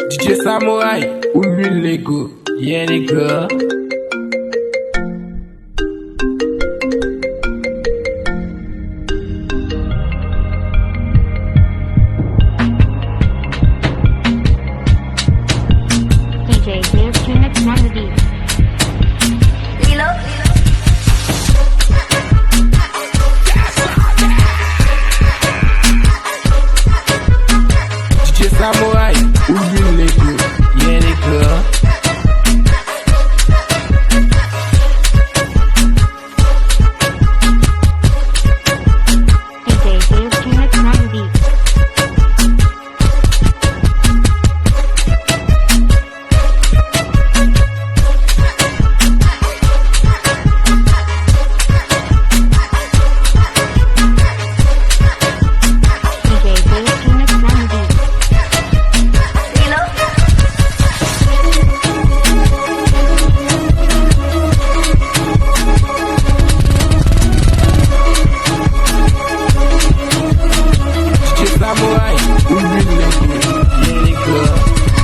DJ SAMURAï, ou Lego, yeah nigga. DJ Dave Phoenix on the beat. DJ SAMURAï, ou Lego, yeah nigga. DJ Dave Phoenix on the beat. DJ Dave Phoenix on the beat. DJ SAMURAï, ou Lego, yeah nigga.